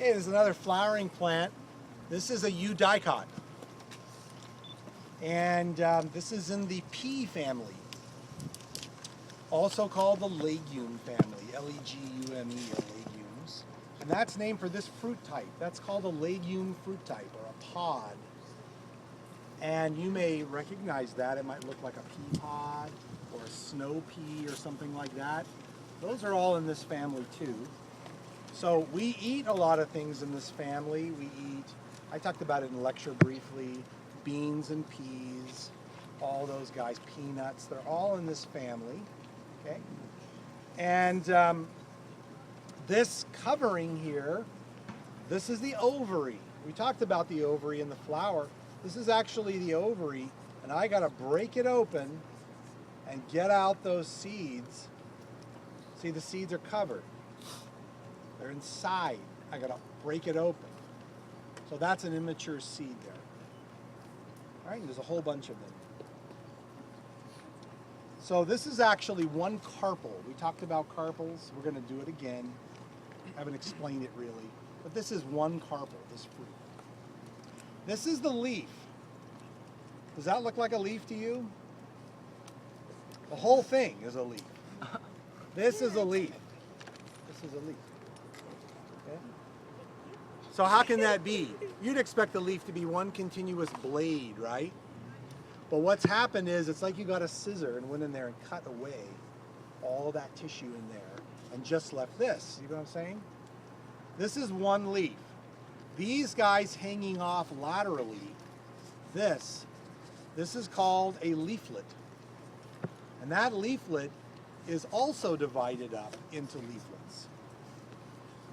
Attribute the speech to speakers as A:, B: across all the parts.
A: Okay, there's another flowering plant. This is a yew dicot. And this is in the pea family, also called the legume family, L-E-G-U-M-E, or legumes. And that's named for this fruit type. That's called a legume fruit type, or a pod. And you may recognize that. It might look like a pea pod, or a snow pea, or something like that. Those are all in this family too. So we eat a lot of things in this family. We eat, I talked about it in the lecture briefly, beans and peas, all those guys, peanuts, they're all in this family, okay? And this covering here, this is the ovary. We talked about the ovary in the flower. This is actually the ovary, and I gotta break it open and get out those seeds. See, the seeds are covered. They're inside. I gotta break it open. So that's an immature seed there. All right, and there's a whole bunch of them. So this is actually one carpel. We talked about carpels. We're going to do it again. I haven't explained it really. But this is one carpel, this fruit. This is the leaf. Does that look like a leaf to you? The whole thing is a leaf. This is a leaf. This is a leaf. Okay? So how can that be? You'd expect the leaf to be one continuous blade, right? But what's happened is it's like you got a scissor and went in there and cut away all that tissue in there and just left this. You know what I'm saying? This is one leaf. These guys hanging off laterally, this is called a leaflet. And that leaflet is also divided up into leaflets.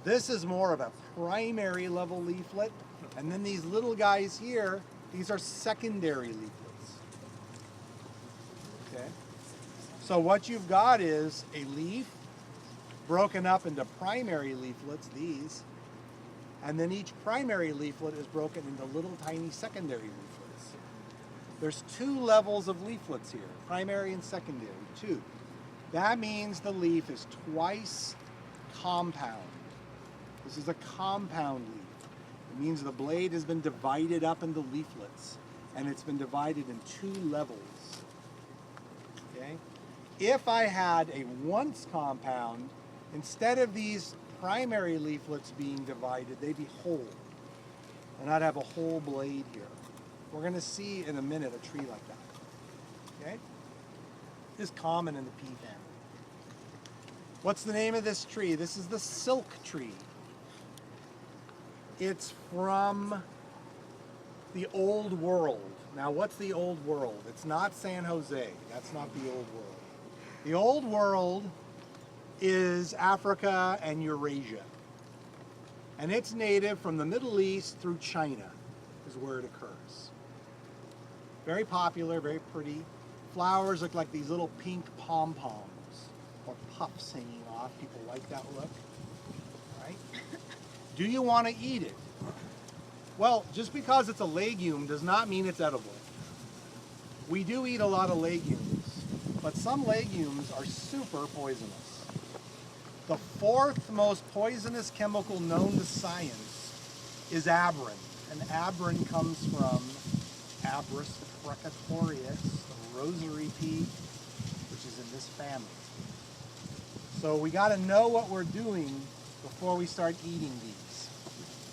A: This is more of a primary level leaflet, and then these little guys here, these are secondary leaflets. Okay? So what you've got is a leaf broken up into primary leaflets, these, and then each primary leaflet is broken into little tiny secondary leaflets. There's two levels of leaflets here, primary and secondary, two. That means the leaf is twice compound. This is a compound leaf. It means the blade has been divided up into leaflets, and it's been divided in two levels. Okay? If I had a once compound, instead of these primary leaflets being divided, they'd be whole. And I'd have a whole blade here. We're going to see in a minute a tree like that. Okay? This is common in the pea family. What's the name of this tree? This is the silk tree. It's from the old world. Now, what's the old world? It's not San Jose. That's not the old world. The old world is Africa and Eurasia. And it's native from the Middle East through China is where it occurs. Very popular, very pretty. Flowers look like these little pink pom-poms or puffs hanging off. People like that look. Right? Do you want to eat it? Well, just because it's a legume does not mean it's edible. We do eat a lot of legumes, but some legumes are super poisonous. The fourth most poisonous chemical known to science is abrin. And abrin comes from Abrus precatorius, the rosary pea, which is in this family. So we got to know what we're doing before we start eating these,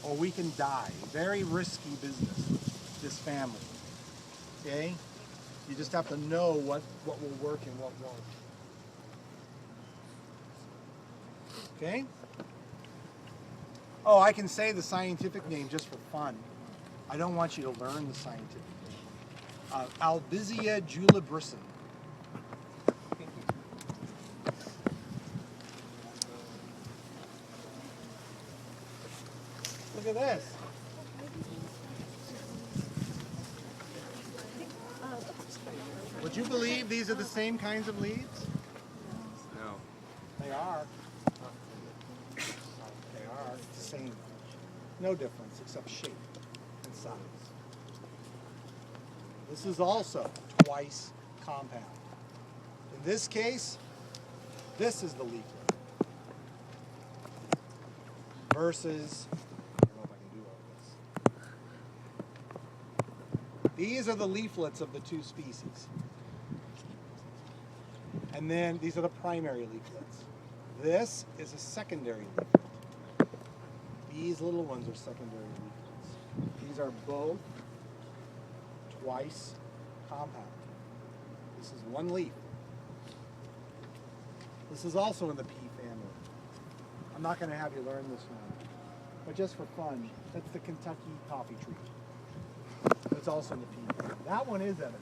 A: or we can die. Very risky business with this family. Okay? You just have to know what will work and what won't. Okay? Oh, I can say the scientific name just for fun. I don't want you to learn the scientific name. Albizia julibrissin. Look at this. Would you believe these are the same kinds of leaves?
B: No.
A: They are. They are. It's the same. No difference except shape and size. This is also twice compound. In this case, this is the leaflet versus These are the leaflets of the two species. And then these are the primary leaflets. This is a secondary leaflet. These little ones are secondary leaflets. These are both twice compound. This is one leaf. This is also in the pea family. I'm not going to have you learn this one, but just for fun, that's the Kentucky coffee tree. It's also in the pea family. That one is edible.